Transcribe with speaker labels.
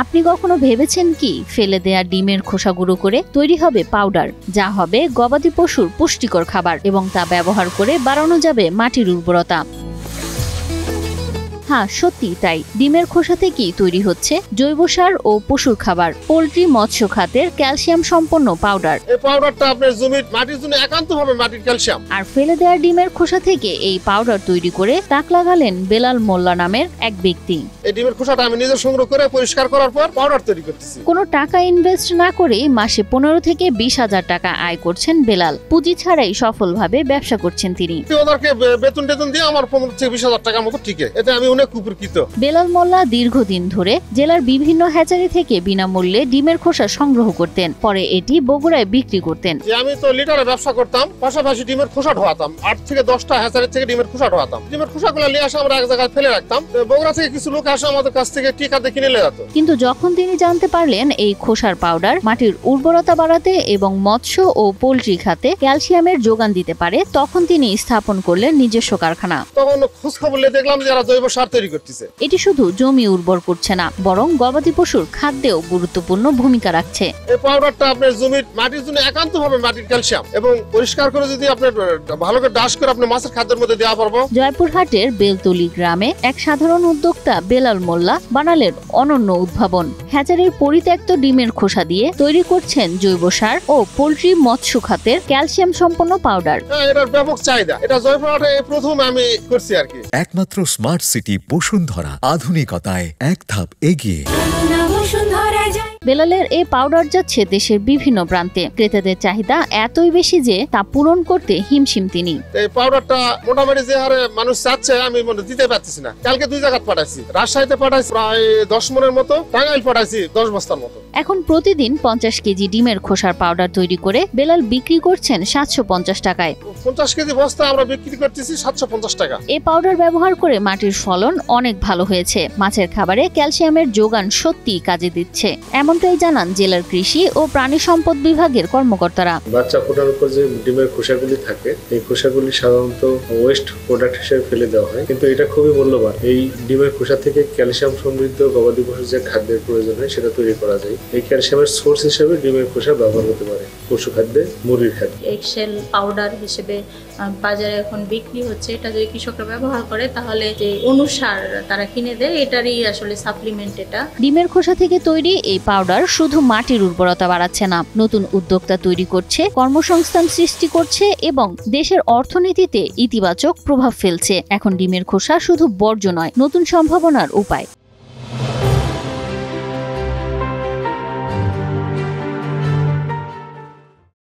Speaker 1: আপনি কখনো ভেবেছেন কি ফেলে দেয়া ডিমের খোসা গুঁড়ো করে তৈরি হবে পাউডার, যা হবে গবাদি পশুর পুষ্টিকর খাবার এবং তা ব্যবহার করে বাড়ানো যাবে মাটির উর্বরতা। হ্যাঁ, সত্যি তাই। ডিমের খোসা থেকেই তৈরি হচ্ছে জৈব সার ও পশুর খাবার, পোল্ট্রি মৎস্য খাতের ক্যালসিয়াম সম্পন্ন পাউডার।
Speaker 2: এই পাউডারটা আপনার জমির মাটির জন্য একান্তভাবে মাটির ক্যালসিয়াম।
Speaker 1: আর ফেলে দেওয়া ডিমের খোসা থেকে এই পাউডার তৈরি করে তাক লাগালেন বেলাল মোল্লা নামের এক ব্যক্তি।
Speaker 2: এই ডিমের খোসাটা আমি নিজে সংগ্রহ করে পরিষ্কার করার পর পাউডার তৈরি করতেছি।
Speaker 1: কোনো টাকা ইনভেস্ট না করে মাসে 15 থেকে 20,000 টাকা আয় করছেন বেলাল। পুঁজি ছাড়াই সফলভাবে ব্যবসা করছেন তিনি।
Speaker 2: ওদেরকে বেতন দিয়ে আমার 15 থেকে 20,000 টাকার মতো টিকে, এতে আমি অনেক উপকৃত।
Speaker 1: বেলাল মোল্লা দীর্ঘদিন ধরে জেলার বিভিন্ন হ্যাচারি থেকে বিনামূল্যে ডিমের খোসা সংগ্রহ করতেন, পরে এটি বগুড়ায় বিক্রি করতেন।
Speaker 2: আমি তো লিটারে ব্যবসা করতাম, পাশাপাশি ডিমের খোসা ঢোয়াতাম। 8 থেকে 10টা হ্যাচারি থেকে ডিমের খোসা ঢোয়াতাম। ডিমের খোসাগুলো নিয়ে আসে আমরা এক জায়গায় ফেলে রাখতাম। বগুড়া থেকে কিছু লোক আসে আমাদের কাছ থেকে টিকাতে কিনে নিয়ে যেত।
Speaker 1: কিন্তু যখন তিনি জানতে পারলেন এই খোসার পাউডার মাটির উর্বরতা বাড়াতে এবং মৎস্য ও পোল্ট্রি খাতে ক্যালসিয়ামের যোগান দিতে পারে, তখন তিনি স্থাপন করলেন নিজস্ব কারখানা।
Speaker 2: তখন খোঁজ খবর নিয়ে দেখলাম যে এরা জৈব সার তৈরি করতেছে।
Speaker 1: এটি শুধু জমি উর্বর করছে না, বরং গবাদি পশুর খাদ্যেও গুরুত্বপূর্ণ ভূমিকা রাখছে।
Speaker 2: এই পাউডারটা আপনার জমির মাটির জন্য একান্তভাবে মাটির ক্যালসিয়াম এবং পরিষ্কার করে যদি আপনার ভালো করে ডাশ করে আপনি মাছের খাদ্যের মধ্যে দেওয়া পারবো।
Speaker 1: জয়পুরহাটের বেলতলি গ্রামে এক সাধারণ উদ্যোক্তা বেলাল মোল্লা বানালেন অনন্য উদ্ভাবন। হ্যাচারির পরিত্যক্ত ডিমের খোসা দিয়ে তৈরি করছেন জৈব সার ও পোল্ট্রি মৎস্য খাতের ক্যালসিয়াম সম্পন্ন পাউডার।
Speaker 2: এটার ব্যাপক চাহিদা। এটা জয়পুরহাটে প্রথম আমি করছি আর কি।
Speaker 3: একমাত্র স্মার্ট সিটি বসুন্ধরা, আধুনিকতায় এক ধাপ এগিয়ে।
Speaker 1: বেলালের এই পাউডার যাচ্ছে দেশের বিভিন্ন প্রান্তে। ক্রেতাদের চাহিদা এতই বেশি যে তা পূরণ করতে হিমশিম তিনি।
Speaker 2: এই পাউডারটা মোটামুটি যে হারে মানুষ চাচ্ছে আমি দিতে পারতেছি না। কালকে 2 জায়গায় পাঠাইছি, রাজশাহীতে পাঠাইছি প্রায় 10 মনের মতো, টাঙ্গাইল পাঠাইছি 10 বস্তার মতো।
Speaker 1: এখন প্রতিদিন 50 কেজি ডিমের খোসার পাউডার তৈরি করে বেলাল বিক্রি করছেন 750 টাকায়।
Speaker 2: 50 কেজি বস্তা আমরা বিক্রি করতেছি 750 টাকা।
Speaker 1: এই পাউডার ব্যবহার করে মাটির ফলন অনেক ভালো হয়েছে। মাছের খাবারে ক্যালসিয়ামের যোগান সত্যিই কাজে দিচ্ছে, এমনটাই জানান জেলার কৃষি ও প্রাণী সম্পদ বিভাগের কর্মকর্তারা।
Speaker 4: বাচ্চা ফোটার উপর যে ডিমের খোসাগুলি থাকে, এই খোসাগুলি সাধারণত ওয়েস্ট প্রোডাক্ট হিসেবে ফেলে দেওয়া হয়, কিন্তু এটা খুবই মূল্যবান। এই ডিমের খোসা থেকে ক্যালসিয়াম সমৃদ্ধ গবাদি পশুর যে খাদ্যের প্রয়োজন হয় সেটা তৈরি করা যায়। এই ক্যালসিয়ামের সোর্স হিসেবে ডিমের খোসা ব্যবহার হতে পারে পশু খাদ্যে, মুরগির খাদ্যে।
Speaker 5: এক্সেল পাউডার হিসেবে বাজারে এখন বিক্রি হচ্ছে। এটা যদি কৃষকরা ব্যবহার করে তাহলে যে অনুসার তারা কিনে দেয়, এটারই আসলে সাপ্লিমেন্ট। এটা
Speaker 1: ডিমের খোসা থেকে তৈরি এই পাউডার শুধু মাটির উর্বরতা বাড়াচ্ছে না, নতুন উদ্যোক্তা তৈরি করছে, কর্মসংস্থান সৃষ্টি করছে এবং দেশের অর্থনীতিতে ইতিবাচক প্রভাব ফেলছে। এখন ডিমের খোসা শুধু বর্জ্য নয়, নতুন সম্ভাবনার উপায়।